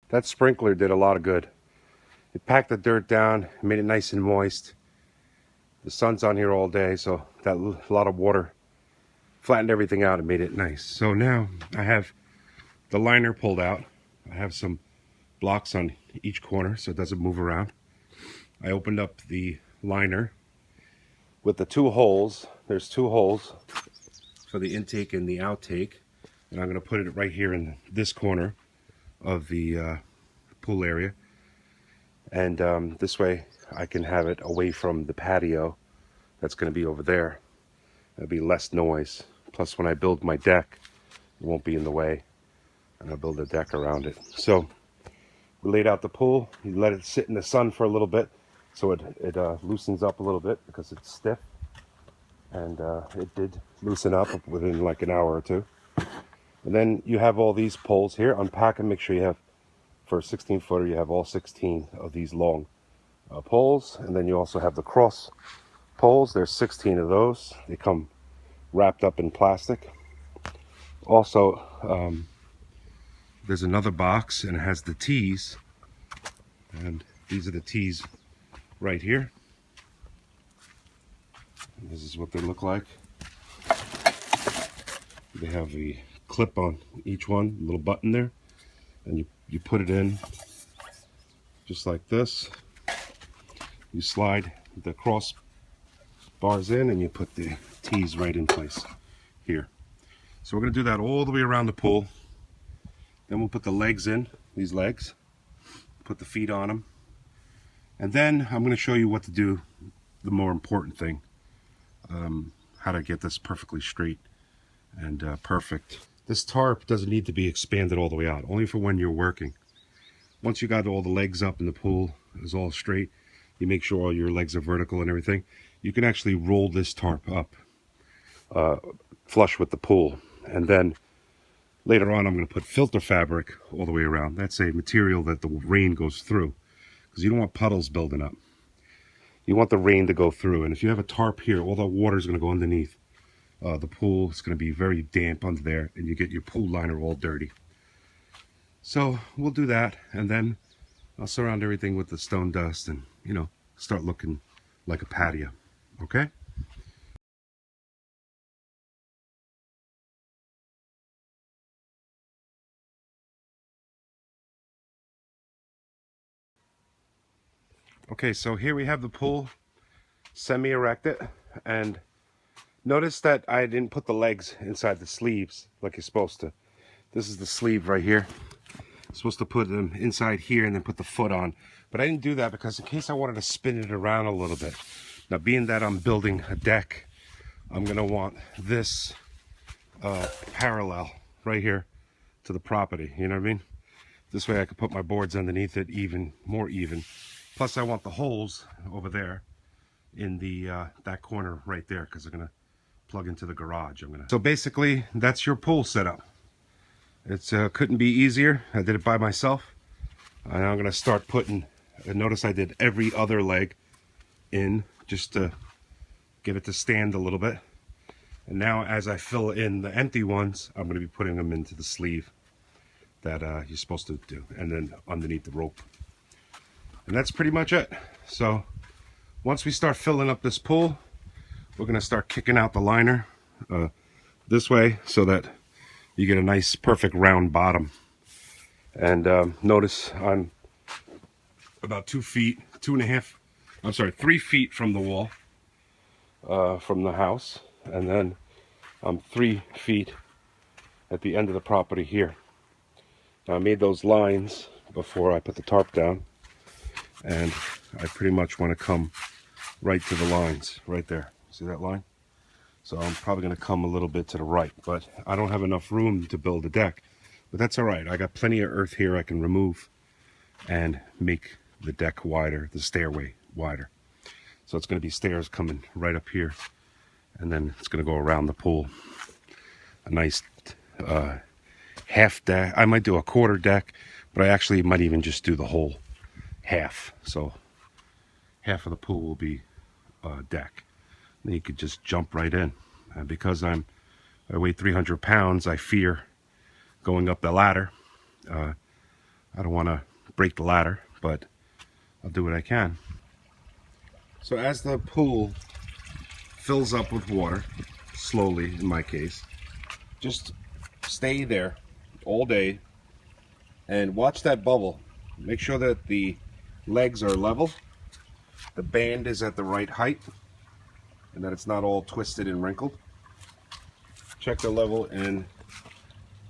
That sprinkler did a lot of good. It packed the dirt down, made it nice and moist. The sun's on here all day, so that lot of water flattened everything out and made it nice. So now I have the liner pulled out. I have some blocks on each corner so it doesn't move around. I opened up the liner with the two holes. There's two holes for the intake and the outtake, and I'm going to put it right here in this corner of the pool area, and this way I can have it away from the patio that's going to be over there. There'll be less noise. Plus, when I build my deck, it won't be in the way, and I'll build a deck around it. So we laid out the pool. You let it sit in the sun for a little bit so it loosens up a little bit because it's stiff, and it did loosen up within like an hour or two. And then you have all these poles here. Unpack and make sure you have, for a 16 footer, you have all 16 of these long poles. And then you also have the cross poles. There's 16 of those. They come wrapped up in plastic. Also, there's another box, and it has the tees. And these are the tees right here. And this is what they look like. They have the clip on each one, a little button there, and you put it in just like this. You slide the cross bars in, and you put the tees right in place here. So we're going to do that all the way around the pool. Then we'll put the legs in, these legs, put the feet on them, and then I'm going to show you what to do, the more important thing, how to get this perfectly straight and perfect. This tarp doesn't need to be expanded all the way out, only for when you're working. Once you got all the legs up and the pool is all straight, you make sure all your legs are vertical and everything, you can actually roll this tarp up flush with the pool. And then later on I'm going to put filter fabric all the way around. That's a material that the rain goes through, because you don't want puddles building up. You want the rain to go through, and if you have a tarp here, all the water is going to go underneath the pool. It's going to be very damp under there, and you get your pool liner all dirty. So we'll do that, and then I'll surround everything with the stone dust and, you know, start looking like a patio. Okay? Okay, so here we have the pool semi-erected, and notice that I didn't put the legs inside the sleeves like you're supposed to. This is the sleeve right here. I'm supposed to put them inside here and then put the foot on, but I didn't do that because in case I wanted to spin it around a little bit. Now, being that I'm building a deck, I'm gonna want this parallel right here to the property, you know what I mean? This way I could put my boards underneath it even more even. Plus I want the holes over there in the that corner right there, because they're gonna plug into the garage. So basically that's your pool setup. It's couldn't be easier. I did it by myself, and I'm gonna start putting, notice I did every other leg in just to get it to stand a little bit. And now as I fill in the empty ones, I'm gonna be putting them into the sleeve that you're supposed to do, and then underneath the rope. And that's pretty much it. So once we start filling up this pool, we're gonna start kicking out the liner this way so that you get a nice perfect round bottom. And notice I'm about 2 feet, 3 feet from the wall, from the house, and then I'm 3 feet at the end of the property here. Now, I made those lines before I put the tarp down, and I pretty much want to come right to the lines right there. See that line? So I'm probably going to come a little bit to the right, but I don't have enough room to build a deck. But that's all right. I got plenty of earth here I can remove and make the deck wider, the stairway wider. So it's going to be stairs coming right up here, and then it's going to go around the pool. A nice half deck. I might do a quarter deck, but I actually might even just do the whole half. So half of the pool will be deck. Then you could just jump right in. And because I weigh 300 pounds, I fear going up the ladder. I I don't want to break the ladder, but I'll do what I can. So as the pool fills up with water, slowly in my case, just stay there all day and watch that bubble. Make sure that the legs are level, the band is at the right height, and that it's not all twisted and wrinkled. Check the level in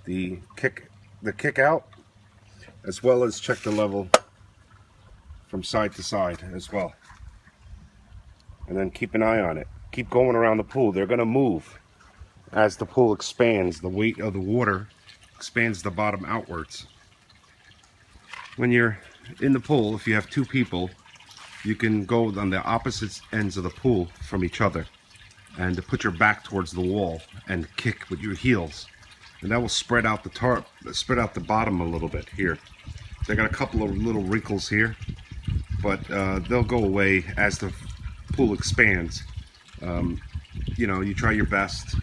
the kick out, as well as check the level from side to side as well. And then keep an eye on it. Keep going around the pool. They're going to move as the pool expands. The weight of the water expands the bottom outwards. When you're in the pool, if you have two people, you can go on the opposite ends of the pool from each other and put your back towards the wall and kick with your heels, and that will spread out the tarp, spread out the bottom a little bit here. So I got a couple of little wrinkles here, but they'll go away as the pool expands. You know, you try your best.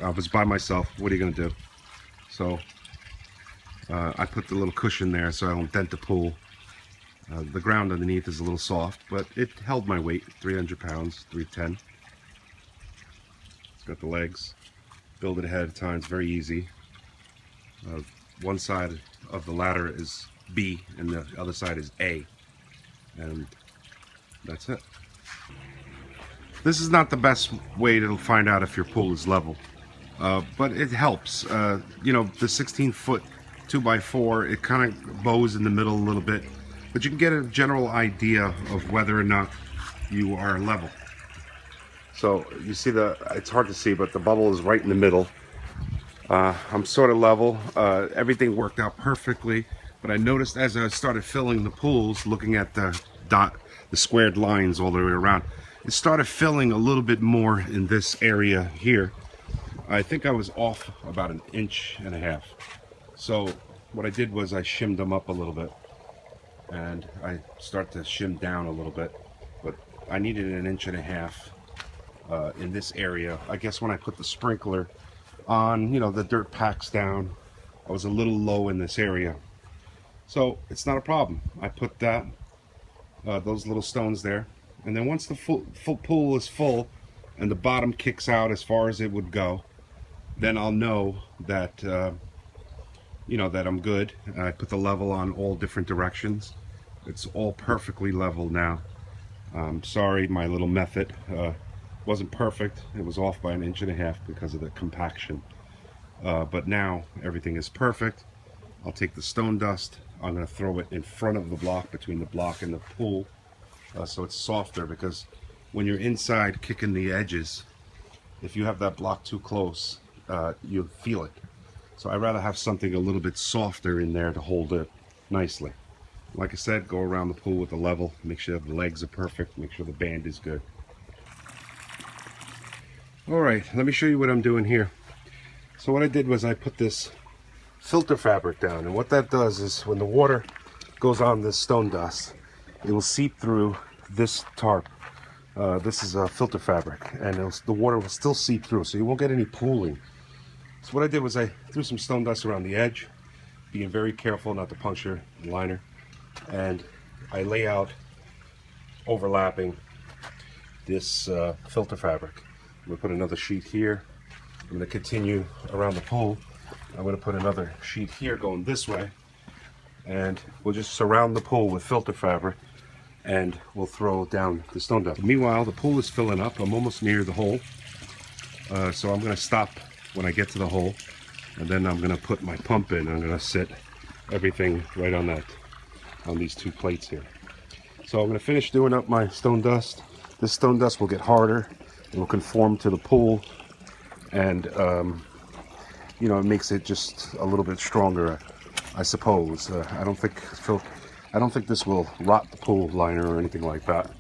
I was by myself. What are you going to do? So I put the little cushion there so I don't dent the pool. The ground underneath is a little soft, but it held my weight, 300 pounds, 310. It's got the legs. Build it ahead of time. It's very easy. One side of the ladder is B and the other side is A. And that's it. This is not the best way to find out if your pool is level, but it helps. You know, the 16-foot 2x4, it kind of bows in the middle a little bit, but you can get a general idea of whether or not you are level. So you see it's hard to see, but the bubble is right in the middle. I'm sort of level. Everything worked out perfectly, but I noticed as I started filling the pools, looking at the squared lines all the way around, it started filling a little bit more in this area here. I think I was off about 1.5 inches. So what I did was I shimmed them up a little bit, and I start to shim down a little bit, but I needed 1.5 inches in this area. I guess when I put the sprinkler on, you know, the dirt packs down, I was a little low in this area. So it's not a problem. I put that those little stones there, and then once the full pool is full and the bottom kicks out as far as it would go, then I'll know that you know, that I'm good. I put the level on all different directions. It's all perfectly level now. Sorry, my little method wasn't perfect. It was off by 1.5 inches because of the compaction. But now everything is perfect. I'll take the stone dust. I'm going to throw it in front of the block, between the block and the pool, so it's softer, because when you're inside kicking the edges, if you have that block too close, you'll feel it. So I'd rather have something a little bit softer in there to hold it nicely. Like I said, go around the pool with the level, make sure the legs are perfect, make sure the band is good. Alright, let me show you what I'm doing here. So what I did was I put this filter fabric down, and what that does is when the water goes on this stone dust, it will seep through this tarp. This is a filter fabric, and the water will still seep through, so you won't get any pooling. So what I did was I threw some stone dust around the edge, being very careful not to puncture the liner, and I lay out overlapping this filter fabric. I'm going to put another sheet here. I'm going to continue around the pool. I'm going to put another sheet here going this way, and we'll just surround the pool with filter fabric, and we'll throw down the stone dust. Meanwhile, the pool is filling up. I'm almost near the hole, so I'm going to stop when I get to the hole, and then I'm going to put my pump in. I'm going to set everything right on these two plates here. So I'm going to finish doing up my stone dust. This stone dust will get harder. It will conform to the pool, and you know, it makes it just a little bit stronger, I suppose. I don't think this will rot the pool liner or anything like that.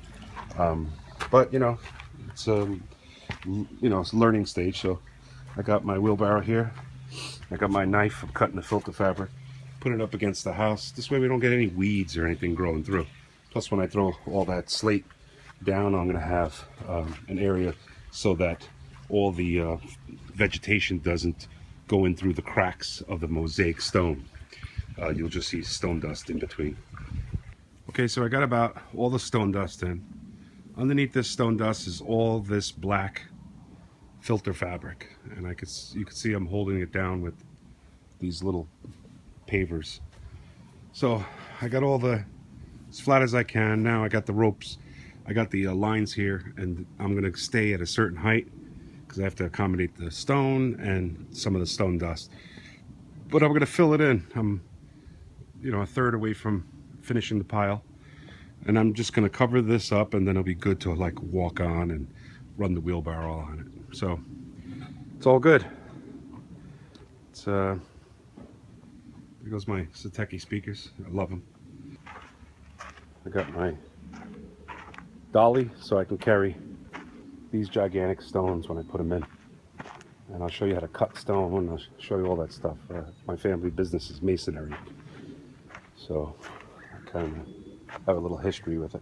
But you know, it's it's a learning stage. So I got my wheelbarrow here. I got my knife. I'm cutting the filter fabric. Put it up against the house. This way we don't get any weeds or anything growing through. Plus, when I throw all that slate down, I'm going to have an area so that all the vegetation doesn't go in through the cracks of the mosaic stone. you'll just see stone dust in between. Okay, so I got about all the stone dust in. Underneath this stone dust is all this black filter fabric, and you can see I'm holding it down with these little pavers. So I got all as flat as I can. Now I got the ropes, I got the lines here, and I'm gonna stay at a certain height because I have to accommodate the stone and some of the stone dust. But I'm gonna fill it in. I'm, a third away from finishing the pile, and I'm just gonna cover this up, and then it'll be good to like walk on and run the wheelbarrow on it. So it's all good. It's there goes my Sateki speakers. I love them. I got my dolly so I can carry these gigantic stones when I put them in. And I'll show you how to cut stone. I'll show you all that stuff. My family business is masonry, so I kind of have a little history with it.